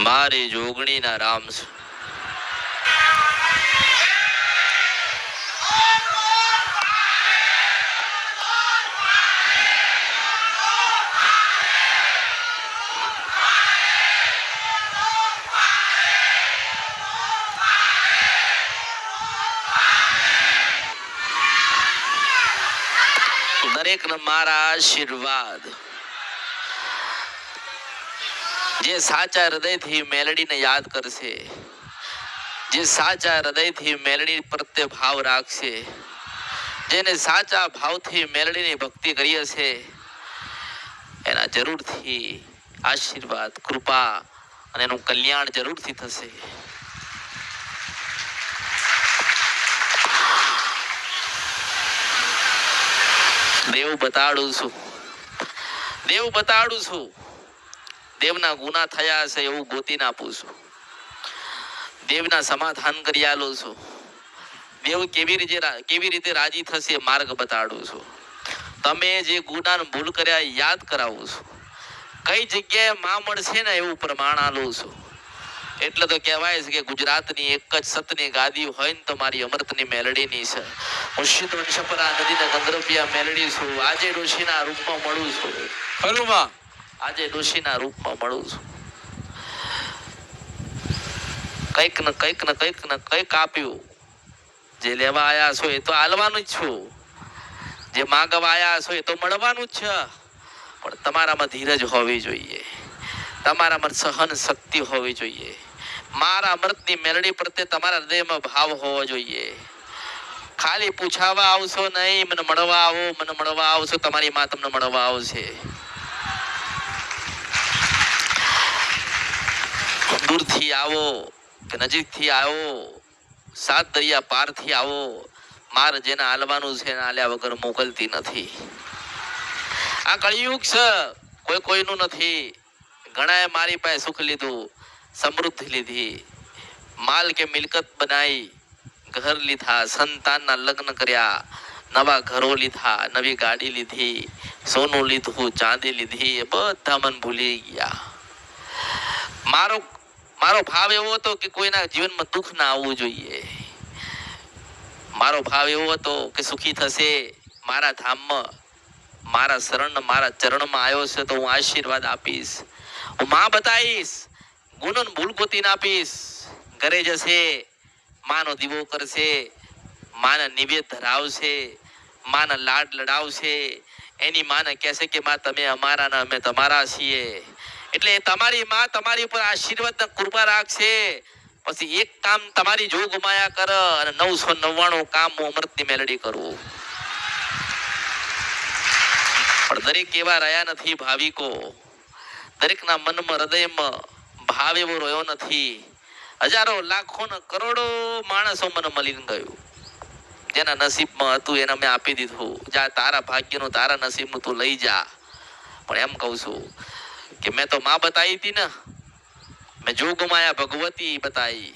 મારી જોગણીના રામ છે. દરેકને મારા આશીર્વાદ. જે સાચા હૃદયથી મેલડીને યાદ કરશે, જે સાચા હૃદયથી મેલડી પ્રત્યે ભાવ રાખશે, જેને સાચા ભાવથી મેલડીની ભક્તિ કરી હશે, એના જરૂરથી આશીર્વાદ, કૃપા અને એનું કલ્યાણ જરૂરથી થશે. દેવ બતાડું છું, દેવ બતાડું છું. દેવના ગુના થયા હશે એવું ગોતીને આપું છું. દેવના સમાધાન કરી આલું છું. દેવ કેવી રીતે રાજી થશે માર્ગ બતાડું છું. તમે જે ગુના ભૂલ કર્યા યાદ કરાવું છું. કઈ જગ્યાએ માં મળશે ને એવું પ્રમાણ આલું છું. એટલે તો કહેવાય છે કે ગુજરાતની એક જ સતની ગાદી હોય ને તો મારી અમૃતની મેલડીની છે. હું સિદ્ધ વંશપરા નદીના ગંધર્પિયા મેલડી છું. આજે ડોશીના રૂપમાં મળું છું. ખરું માં? આજે ડોશીના રૂપમાં મળું છું. કંઈક ને કંઈક આપ્યું. જે લેવા આયા છો એ તો આલવાનું જ છું. જે માગવા આયા છો એ તો મળવાનું જ છે. પણ તમારામાં ધીરજ હોવી જોઈએ, તમારામાં સહન શક્તિ હોવી જોઈએ. મારા અમૃતની મેલડી પ્રત્યે તમારા હૃદયમાં ભાવ હોવો જોઈએ. ખાલી પૂછાવા આવશો નહીં, મને મળવા આવો, મને મળવા આવશો, તમારી માં તમને મળવા આવશે. દૂરથી આવો કે નજીકથી આવો, સાત દરિયા પારથી આવો, માર જેને હાલવાનું છે એને હાલ્યા વગર મોકલતી નથી. આ કળિયુગ છે, કોઈ કોઈનું નથી. ઘણાએ મારી પાસે સુખ લીધું, સમૃદ્ધિ લીધી, માલ કે મિલકત બનાવી, ઘર લીધા, સંતાનના લગ્ન કર્યા, નવા ઘરો લીધા, નવી ગાડી લીધી, સોનું લીધું, ચાંદી લીધી, એ બધા મન ભૂલી ગયા. મારો ભાવ એવો હતો કે કોઈના જીવનમાં દુઃખ ના આવવું જોઈએ. મારો ભાવ એવો હતો કે સુખી થશે મારા ધામમાં, મારા શરણ, મારા ચરણમાં આવ્યો છે તો હું આશીર્વાદ આપીશ, હું માં બતાવીશ, ગુણન ભૂલ ગોતીને આપીશ. ઘરે જશે, માનો દીવો કરશે, માના નિવેદ ધરાવશે, માના લાડ લડાવશે. એની માને કહેશે કે માં તમે અમારા ને અમે તમારા છીએ. એટલે તમારી માં તમારી ઉપર આશીર્વાદ કૃપા રાખશે. પછી એક કામ તમારી જોગ માયા કર અને 999 કામ હું અમૃતની મેલડી કરું. પણ દરેક એવા રહ્યા નથી ભાવિકો. દરેકના મનમાં હૃદયમાં ભાવ એવો રહ્યો નથી. હજારો લાખો ને કરોડો માણસો મને મળીને ગયું. જેના નસીબમાં હતું એને મેં આપી દીધું. જા તારા ભાગ્યનું, તારા નસીબનું તું લઈ જા. પણ એમ કહું છું કે મેં તો માં બતાવી હતી ને, મેં જોગમાયા ભગવતી બતાવી,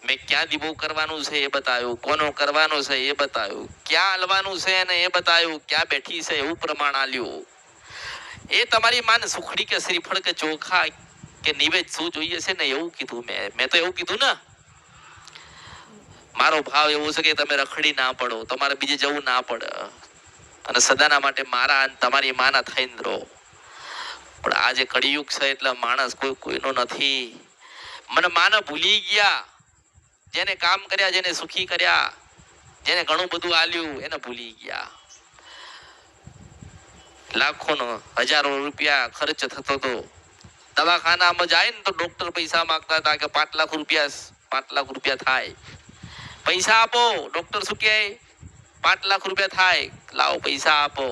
મેં ક્યાં દીવો કરવાનું છે એ બતાવ્યું, કોનો કરવાનો છે એ બતાવ્યું, ક્યાં હલવાનું છે ને એ બતાવ્યું, ક્યાં બેઠી છે એવું પ્રમાણ આલ્યું. એ તમારી માને સુખડી કે શ્રીફળ કે ચોખા કે નિવેદ શું જોઈએ છે ને એવું કીધું. મેં તો એવું કીધું ને. મારો ભાવ એવો છે કે તમે રખડી ના પડો, તમારે બીજે જવું ના પડે અને સદાના માટે મારા તમારી માના થઈને રહો. પણ આજે કળિયુગ છે એટલે માણસ કોઈનો નથી. મને માને ભૂલી ગયા. જેને કામ કર્યા, જેને સુખી કર્યા, જેને ઘણું બધું આલ્યું એને ભૂલી ગયા. લાખોનો હજારો રૂપિયા ખર્ચ થતો હતો. દવાખાનામાં જાય ને તો ડોક્ટર પૈસા માંગતા હતા કે 5 લાખ રૂપિયા થાય, પૈસા આપો. ડોક્ટર શું કહે? 5 લાખ રૂપિયા થાય, લાવો પૈસા આપો.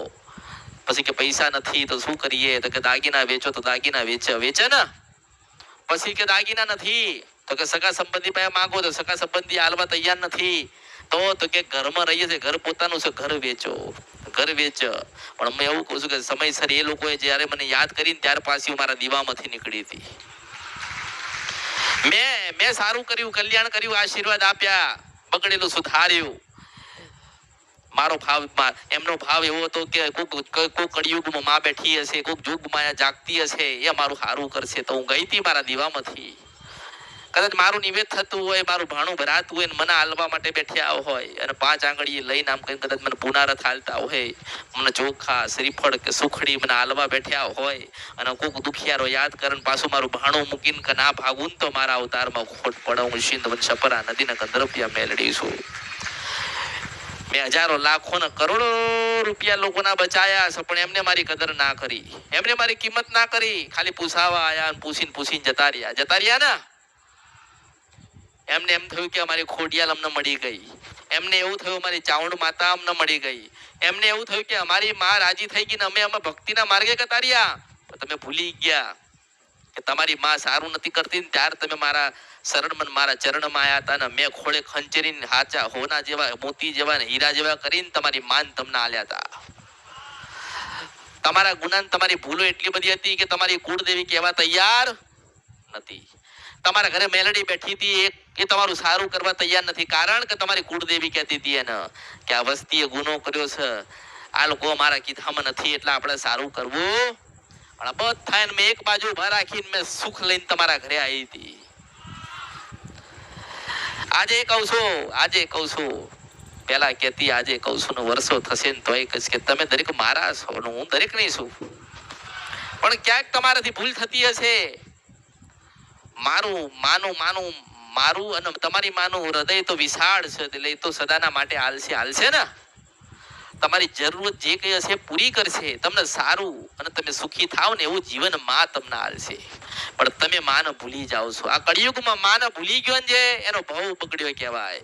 પછી કે પૈસા નથી તો શું કરીએ? તો કે દાગીના વેચો. તો દાગીના વેચે ને. પછી કે દાગીના નથી તો કે સગા સંબંધી પાસે માંગો. તો સગા સંબંધી હાલવા તૈયાર નથી તો કે ઘરમાં રહીએ છે, ઘર પોતાનું છે, ઘર વેચો, ઘર વેચ. પણ હું એવું કહું છું કે સમયસર એ લોકોએ જ્યારે મને યાદ કરીને ત્યાર પાછી હું મારા દીવામાંથી નીકળી હતી. મેં સારું કર્યું, કલ્યાણ કર્યું, આશીર્વાદ આપ્યા, બગડેલું સુધાર્યું. મારો ભાવ એમનો ભાવ એવો હતો કે કોક કળિયુગમાં માં બેઠી હશે, કોક જોગમાં જાગતી હશે, એ મારું સારું કરશે. તો હું ગઈ હતી મારા દીવામાંથી. કદાચ મારું નિવેદ થતું હોય, મારું ભાણું ભરાતું હોય, મને હાલવા માટે બેઠ્યા હોય અને 5 આંગળીએ લઈને આમ કઈ કદાચ મને પુનારથ હાલતા હોય, મને ચોખા શ્રીફળ કે સુખડી મને હાલવા બેઠ્યા હોય અને કોક દુખિયારો યાદ કરે પાછું મારું ભાણું મૂકીને કે ના ભાગું તો મારા અવતારમાં ખોટ પડે. હું સિંધ વંશપરા નદીના કંદરપિયા મેલડી છું. મેં હજારો લાખો ને કરોડો રૂપિયા લોકોના બચાયા છે, પણ એમને મારી કદર ના કરી, એમને મારી કિંમત ના કરી. ખાલી પૂછાવા આયા અને પૂછીને જતા રહ્યા ને. એમને એમ થયું કે અમારી ખોડિયાલ અમને મળી ગઈ, એમને એવું થયું અમારી ચાવંડ માતા અમને મળી ગઈ, એમને એવું થયું કે અમારી માં રાજી થઈ ગઈ ને અમે ભક્તિના માર્ગે કતાર્યા. તમે ભૂલી ગયા કે તમારી માં સારું નથી કરતી ને ત્યારે તમે મારા શરણમાં મારા ચરણમાં આવ્યા હતા ને મેં ખોળે ખંચેરીને હાચા હોના જેવા મોતી જેવા ને હીરા જેવા કરીને તમારી માન તમને આલ્યા હતા. તમારા ગુનાન તમારી ભૂલો એટલી બધી હતી કે તમારી કુળદેવી કહેવા તૈયાર નથી. તમારા ઘરે મેલડી બેઠી હતી, એ તમારું સારું કરવા તૈયાર નથી, કારણ કે તમારી કુળદેવી કહેતી હતી એને કે આ વસ્તીએ ગુનો કર્યો છે, આ લોકો મારા કીધામાં નથી, એટલે આપણે સારું કરવું. પણ બધા મેં એક બાજુ ઉભા રાખીને મેં સુખ લઈને તમારા ઘરે આવી હતી. આજે કહું છું પેલા કેતી, આજે કહું છું ને વર્ષો થશે ને તોય કહીશ કે તમે દરેક મારા છો ને હું દરેક નહીં છું. પણ ક્યાંક તમારાથી ભૂલ થતી હશે. મારું અને તમારી માનું હૃદય તો વિશાળ છે, એટલે એ તો સદાના માટે હાલશે ને. તમારી જરૂરત જે કઈ હશે પૂરી કરશે, તમને સારું અને તમે સુખી થાવ ને એવું જીવન માં તમને હાલશે. પણ તમે માને ભૂલી જાઓ છો. આ કળિયુગમાં માને ભૂલી ગયો ને જે એનો ભાવ બગડ્યો કહેવાય.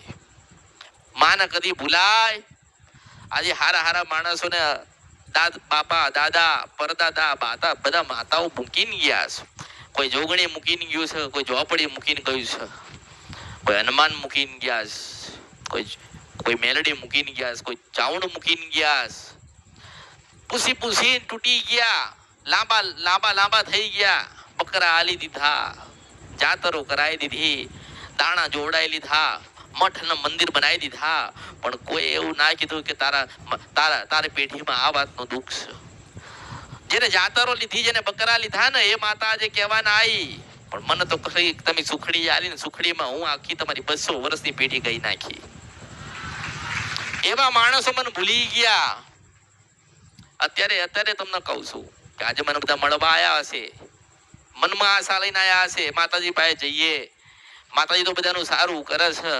માને કદી ભૂલાય? આજે હારા માણસોને બાપા દાદા પરદાદા બાતા બધા માતાઓ મૂકીને ગયા છે. કોઈ જોગણી મૂકીને ગયું છે, કોઈ ઝોપડી મૂકીને ગયું છે, કોઈ હનુમાન મૂકીને ગયા છે, કોઈ મેલડી મૂકીને ગયા છે, કોઈ ચાવણ મૂકીને ગયા છે. પૂછી તૂટી ગયા, લાંબા થઈ ગયા, બકરા આલી દીધા, જાતરો કરાવી દીધી, દાણા જોડાઈ લીધા, મઠ ને મંદિર બનાવી દીધા, પણ કોઈ એવું ના કીધું કે તારા પેઢીમાં આ વાતનું દુઃખ છે. જેને જાતરો લીધી, જેને બકરા લીધા ને એ માતા આજે કહેવાના આવી, પણ મને તો કઈ તમે સુખડી આલી ને સુખડીમાં હું આખી તમારી 200 વર્ષની પેઢી ગઈ નાખી. એવા માણસો મને ભૂલી ગયા. અત્યારે તમને કહું છું કે આજે મને બધા મળવા આવ્યા હશે, મનમાં આશા લઈને આવ્યા હશે, માતાજી પાસે જઈએ, માતાજી તો બધાનું સારું કરે છે,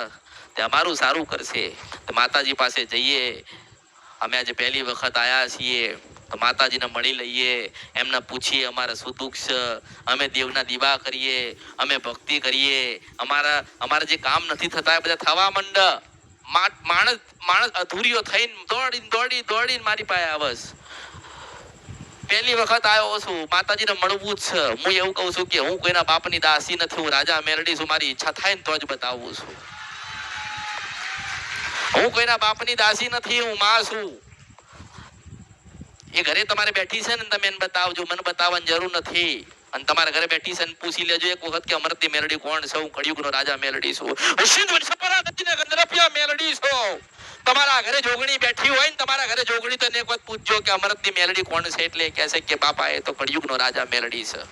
તે અમારું સારું કરશે. માતાજી પાસે જઈએ. અમે આજે પહેલી વખત આવ્યા છીએ તો માતાજીને મળી લઈએ, એમને પૂછીએ અમારે શું દુઃખ છે, અમે દેવના દીવા કરીએ, અમે ભક્તિ કરીએ, અમારા જે કામ નથી થતા એ બધા થવા માંડ. માણસ અધૂરીઓ થઈને દોડીને મારી પાસે આવે. પહેલી વખત આવ્યો છું, માતાજીને મળવું જ છે. હું એવું કહું છું કે હું કોઈના બાપની દાસી નથી, હું રાજા મેલડી છું. મારી ઈચ્છા થાય ને તો જ બતાવું છું. હું કોઈના બાપની દાસી નથી, હું માં છું. એ ઘરે તમારે બેઠી છે ને તમે એને બતાવજો, મને બતાવવાની જરૂર નથી. અને તમારા ઘરે બેઠી છે ને પૂછી લેજો એક વખત કે અમરતી મેલડી કોણ છે. હું કળિયુગનો રાજા મેલડી છું. હું સિંધ વંશપરા નદીના કંદરપિયા મેલડી છું. તમારા ઘરે જોગણી બેઠી હોય ને, તમારા ઘરે જોગણી તો એક વખત પૂછજો કે અમરતી મેલડી કોણ છે, એટલે કહેશે કે બાપા એ તો કળિયુગનો રાજા મેલડી છે.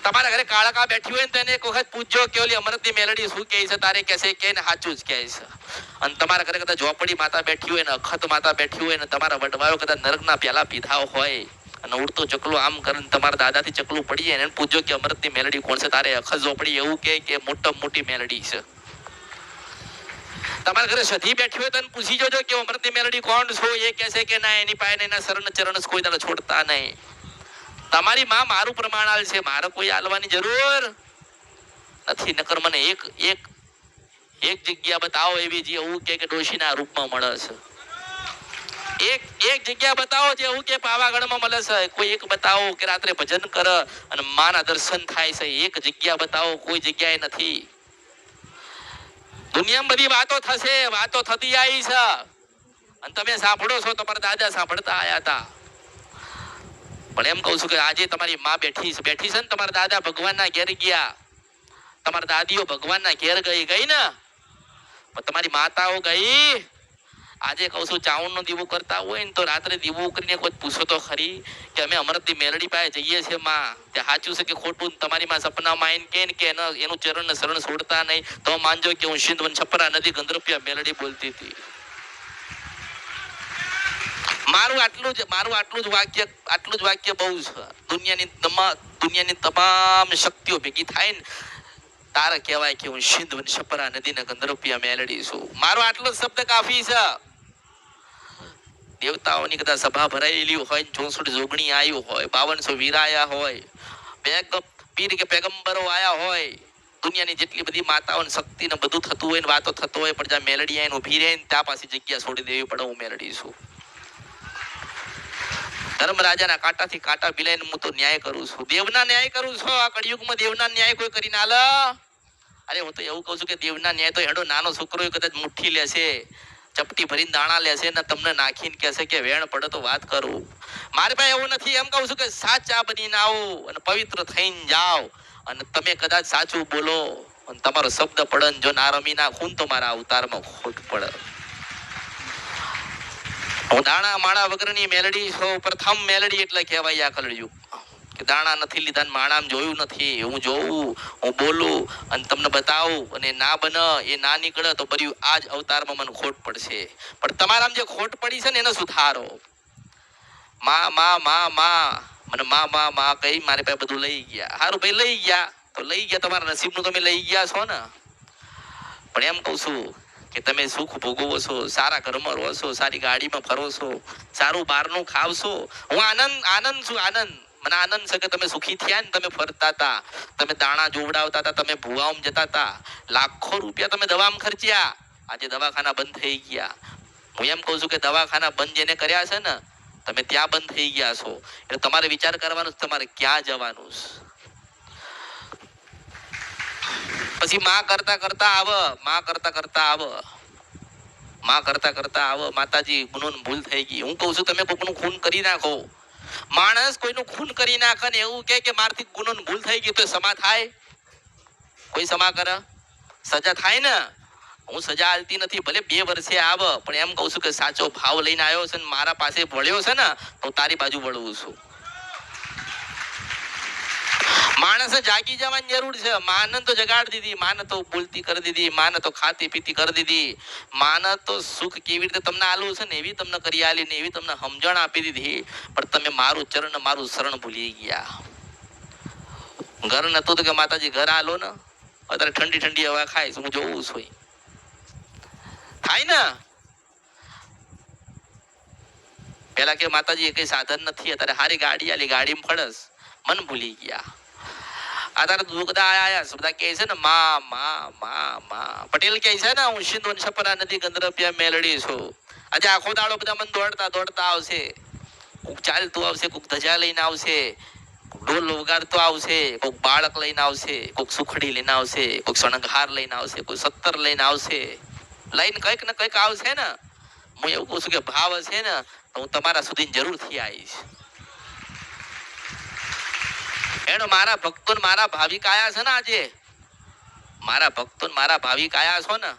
તમારા ઘરે કાળકા બેઠી હોય ને તેને એક વખત પૂછજો કે ઓલી અમરતી મેલડી શું કહે છે, તારે કહેશે કે સાચું જ કહે છે. અને તમારા ઘરે કદાચ ઝોપડી માતા બેઠી હોય ને, અખત માતા બેઠી હોય ને, તમારા વડવાયો કદાચ નરકના પ્યાલા પીધા હોય અને ઉડતો ચકલું આમ કરીને તમારા દાદાથી ચકલું પડી જાય એને પૂછજો કે અમરતી મેલડી કોણ છે, તારે અખત ઝોપડી એવું કે મોટી મેલડી છે. તમારા ઘરે સધી બેઠી હોય તો પૂછી જોજો કે અમરતી મેલડી કોણ છો, એ કહેશે કે ના, એની પાસે એના શરણ ચરણ કોઈ દાડો છોડતા નહીં. તમારી માં મારું પ્રમાણ આલ છે, મારે કોઈ આલવાની જરૂર નથી. નકર મને એક જગ્યા બતાવો એવી જે એવું કે ડોશીના રૂપમાં મળે છે. એક જગ્યા બતાવો જે એવું કે પાવાગઢમાં મળે છે. કોઈ એક બતાવો કે રાત્રે ભજન કરે અને માના દર્શન થાય છે. એક જગ્યા બતાવો, કોઈ જગ્યાએ નથી. દુનિયામાં બધી વાતો થશે, વાતો થતી આવી છે અને તમે સાંભળો છો. તમારા દાદા સાંભળતા આયા હતા. પણ એમ કહું છું કે આજે તમારી માં બેઠી છે ને, તમારા દાદા ભગવાનના ઘેર ગયા, તમારા દાદીઓ ભગવાનના ઘેર ગઈ ને, પણ તમારી માતાઓ ગઈ. આજે કહું છું ચાવણ નો દીવો કરતા હોય ને તો રાત્રે દીવો કરીને કોઈ પૂછો તો ખરી કે અમે અમૃતની મેલડી પાસે જઈએ છીએ માં, તે સાચું છે કે ખોટું? તમારી માં સપનામાં આવીને કે એનું ચરણ ને શરણ છોડતા નહીં તો માનજો કે હું સિંધવન છપરા નદી ગંધર્પિયા મેલડી બોલતી હતી. મારું આટલું જ વાક્ય બહુ છે. દુનિયાની તમામ શક્તિઓ ભેગી થાય ને તારે કહેવાય કે હું સિંધવન છપરા નદી ને ગંધર્પિયા મેલડી છું. મારો આટલો જ શબ્દ કાફી છે. દેવતાઓની કદાચ સભા ભરાયેલી હોય, 64 જોગણી આવ્યું હોય, 5200 વીર આયા હોય, પીર કે પેગંબરો આયા હોય, દુનિયાની જેટલી બધી માતાઓ શક્તિ ને બધું થતું હોય ને વાતો થતો હોય, પણ જ્યાં મેલડી આવીને ઉભી રહે ને ત્યાં પાછી જગ્યા છોડી દેવી પડે. હું મેલડી છું. ધર્મરાજાના કાંટાથી કાંટા બિલાઈને હું તો ન્યાય કરું છું. દેવના ન્યાય કરું છું. આ કળિયુગમાં દેવના ન્યાય કોઈ કરી ના લે. અરે હું તો એવું કહું છું કે દેવના ન્યાય તો હેડો નાનો છોકરો કદાચ મુઠ્ઠી લેશે, ચપટી ભરીને દાણા લેશે ને તમને નાખીને કહેશે કે વેણ પડે તો વાત કરું. મારી પાસે એવું નથી. એમ કહું છું કે સાચા બનીને આવો અને પવિત્ર થઈને જાઓ, અને તમે કદાચ સાચું બોલો અને તમારો શબ્દ પડે જો ના રમી નાખું તો મારા અવતારમાં ખોટ પડે. હું દાણા માણા વગરની મેલડી છું. પ્રથમ મેલડી એટલે કહેવાય આ કળિયુગ કે દાણા નથી લીધા ને માણામ જોયું નથી. હું જોઉં, હું બોલું અને તમને બતાવું, અને ના બને એ ના નીકળે તો બર્યું આ જ અવતારમાં મને ખોટ પડશે. પણ તમારામાં જે ખોટ પડી છે ને એને સુધારો. મને માં કઈ મારી પાસે બધું લઈ ગયા. સારું ભાઈ લઈ ગયા તો લઈ ગયા, તમારા નસીબનું તમે લઈ ગયા છો ને. પણ એમ કહું છું કે તમે સુખ ભોગવો છો, સારા ઘરમાં રહો છો, સારી ગાડીમાં ફરો છો, સારું બહારનું ખાવશો. હું આનંદ છું. મને આનંદ છે કે તમે સુખી થયા ને. તમે ફરતા હતા, તમે દાણા જોવડાવતા હતા, તમે ભુવાઓમાં જતા હતા, લાખો રૂપિયા તમે દવામાં ખર્ચ્યા. આજે દવાખાના બંધ થઈ ગયા. હું એમ કહું છું કે દવાખાના બંધ જેને કર્યા છે ને, તમે ત્યાં બંધ થઈ ગયા છો. એટલે તમારે વિચાર કરવાનો તમારે ક્યાં જવાનું છે. પછી માં કરતા કરતા આવ માતાજી ગુનો ભૂલ થઈ ગઈ. હું કહું છું તમે કોઈનું ખૂન કરી નાખો, માણસ કોઈનું ખૂન કરી નાખે ને એવું કે મારથી ગુનો ભૂલ થઈ ગઈ તો સમા થાય? કોઈ સમા કરે? સજા થાય ને. હું સજા આલતી નથી. ભલે 2 વર્ષે આવ, પણ એમ કહું છું કે સાચો ભાવ લઈને આવ્યો છે ને મારા પાસે વળ્યો છે ને તો તારી બાજુ વળવું છું. માણસે જાગી જવાની જરૂર છે. માને તો જગાડી દીધી, માને તો બોલતી કરી દીધી, માને તો ખાતી પીતી કરી દીધી, માને તો સુખ કેવી રીતે તમને આલું છે ને એવી તમને કરી આલી ને એવી તમને સમજણ આપી દીધી, પણ તમે મારું ચરણ મારું શરણ ભૂલી ગયા. ઘર નતું તો કે માતાજી ઘર આલો ને. અત્યારે ઠંડી ઠંડી હવા ખાઈશ, હું જોઉં છું. થાય ને. પેલા કે માતાજી એ કઈ સાધન નથી, અત્યારે હારી ગાડી આલી, ગાડીમાં ફળસ, મન ભૂલી ગયા. અત્યારે દુઃખદા આયા બધા કહે છે ને માં. પટેલ કહે છે ને હું સિંધવન છપરા નદી ગંધર્પિયા મેલડી છું. આજે આખો દાડો બધા મન દોડતા આવશે. કોક ચાલતું આવશે, કોક ધજા લઈને આવશે, ઢોલ વગાડતો આવશે, કોક બાળક લઈને આવશે, કોક સુખડી લઈને આવશે, કોક શણગાર લઈને આવશે, કોઈ 70 લઈને આવશે. લઈને કંઈક ને કંઈક આવશે ને. હું એવું કહું છું કે ભાવ હશે ને તો હું તમારા સુધી જરૂરથી આવીશ. એનો મારા ભક્તો મારા ભાવિક આયા છે ને. આજે મારા ભક્તો મારા ભાવિક આયા છો ને.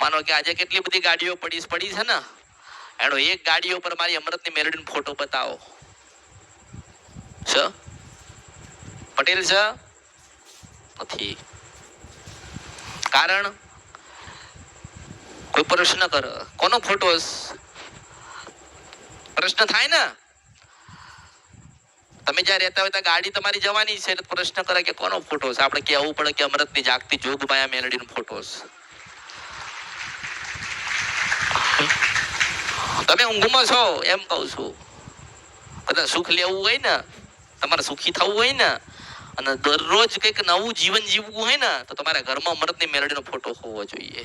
માનો કે આજે કેટલી બધી ગાડીઓ પડી છે ને. એનો એક ગાડીઓ પર મારી અમૃતની મેલડીનો ફોટો બતાવો છે. પટેલ છે નથી. કારણ કોઈ પ્રશ્ન કરે કોનો ફોટો? પ્રશ્ન થાય ને. તમે જ્યાં રહેતા હોય ત્યાં ગાડી તમારી જવાની છે, પ્રશ્ન કરે કે કોનો ફોટો છે. આપણે કહેવું પડે કે અમૃતની જાગતી જોગમાયા મેલડીનો ફોટો છે. તમે ઊંઘમાં છો એમ કહું છું. કદાચ સુખ લેવું હોય ને, તમારે સુખી થવું હોય ને, અને દરરોજ કંઈક નવું જીવન જીવવું હોય ને, તો તમારા ઘરમાં અમૃતની મેલડીનો ફોટો હોવો જોઈએ.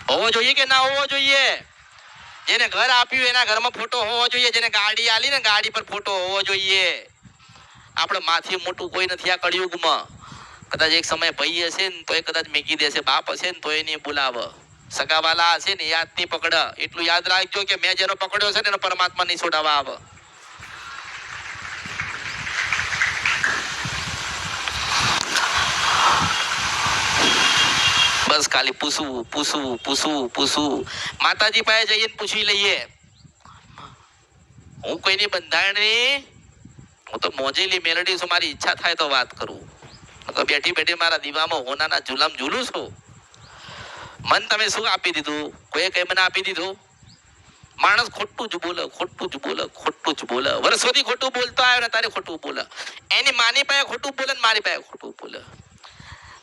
હોવો જોઈએ કે ના હોવો જોઈએ? જેને ઘર આપ્યું એના ઘરમાં ફોટો હોવો જોઈએ. જેને ગાડી આલી ને ગાડી પર ફોટો હોવો જોઈએ. આપણે માથી મોટું કોઈ નથી આ કળિયુગમાં. કદાચ એક સમય ભાઈ હશે ને તો એ કદાચ મેકી દેશે, બાપ હશે ને તો એને બોલાવે, સગાવાલા હશે ને યાદ નહીં પકડે. એટલું યાદ રાખજો કે મેં જેનો પકડ્યો છે ને એનો પરમાત્મા નહીં છોડાવવા આવે. બસ બસ ખાલી પૂછવું. માતાજી પાસે જઈને પૂછી લઈએ. હું કોઈની બંધારણની, હું તો મોજેલી મેલડી છું. મારી ઈચ્છા થાય તો વાત કરું. બેઠી બેઠી મારા દીવામાં હોનાના ઝુલામ ઝૂલું છું. મન તમે શું આપી દીધું? કોઈ કઈ મને આપી દીધું? માણસ ખોટું જ બોલે. વર્ષોથી ખોટું બોલતો આવ્યો ને તારે ખોટું બોલે. એની માની પાસે ખોટું બોલે ને મારી પાસે ખોટું બોલે.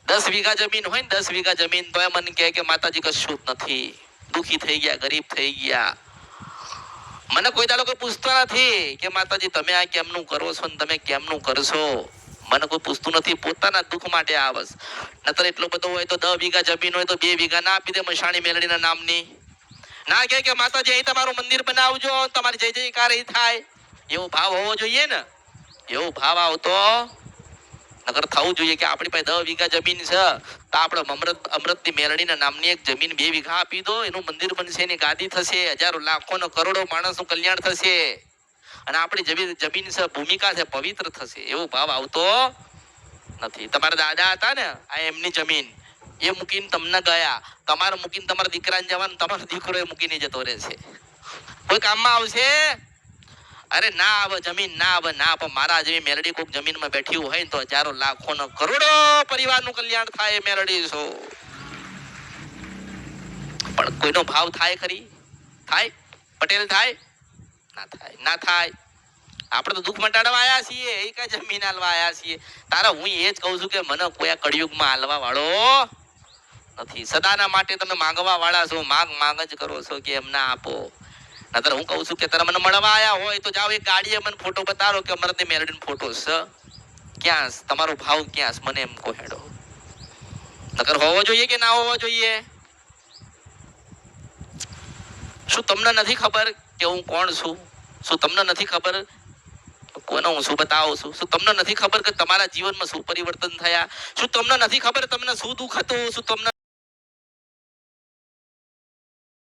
10 વીઘા જમીન હોય ને 10 વીઘા જમીન તો મને કહે કે માતાજી કશું જ નથી, દુખી થઈ ગયા, ગરીબ થઈ ગયા. મને કોઈ દાડો કોઈ પૂછતો નથી કે માતાજી તમે આ કેમનું કરો છો ને તમે કેમનું કરશો. મને કોઈ પૂછતું નથી. પોતાના દુઃખ માટે આવસ. નતર એટલો બધો હોય તો 10 વીઘા જમીન હોય તો 2 વીઘા ના આપી દે મશાણી મેલડીના નામની. ના કે માતાજી અહીં તમારું મંદિર બનાવજો, તમારી જય જયકાર અહીં થાય. એવો ભાવ હોવો જોઈએ ને. એવો ભાવ આવતો નગર થવું જોઈએ કે આપણી પાસે 10 વીઘા જમીન છે તો આપણે અમૃતની મેલડીના નામની એક જમીન 2 વીઘા આપી દો. એનું મંદિર બનશે, એની ગાદી થશે, હજારો લાખો ને કરોડો માણસનું કલ્યાણ થશે. અને આપણી જમીન છે, ભૂમિકા છે, પવિત્ર થશે. એવો ભાવ આવતો નથી. તમારા દાદા હતા ને, આ એમની જમીન એ મૂકીને તમને ગયા. તમારે મૂકીને તમારા દીકરાને જવાનું, તમારો દીકરો એ મૂકીને જતો રહેશે. કોઈ કામમાં આવશે? અરે ના આવે જમીન, ના આવે. મારા જેવી મેલડી કોઈક જમીનમાં બેઠી હોય ને તો હજારો લાખો ને કરોડો પરિવારનું કલ્યાણ થાય. મેલડી છો પણ કોઈનો ભાવ થાય ખરી? થાય? પટેલ થાય? ના થાય. આપણે તો દુઃખ મટાડવા આવ્યા છીએ, એ કઈ જમીન હાલવા આવ્યા છીએ. તારા હું એ જ કહું છું કે મને કોઈ આ કળિયુગમાં હાલવા વાળો નથી. સદાના માટે તમે માંગવા વાળા છો, માંગ જ કરો છો કે એમને આપો. નતર હું કહું છું કે તારા મને મળવા આવ્યા હોય તો જાઓ એક ગાડીએ મને ફોટો બતાવો કે અમરતની મેલડીનો ફોટો છે. ક્યાં તમારો ભાવ ક્યાં? મને એમ કહો હેડો. નકર હોવો જોઈએ કે ના હોવો જોઈએ? શું તમને નથી ખબર કે હું કોણ છું? શું તમને નથી ખબર કોને હું શું બતાવું છું? શું તમને નથી ખબર કે તમારા જીવનમાં શું પરિવર્તન થયા? શું તમને નથી ખબર તમને શું દુઃખ હતું? શું તમને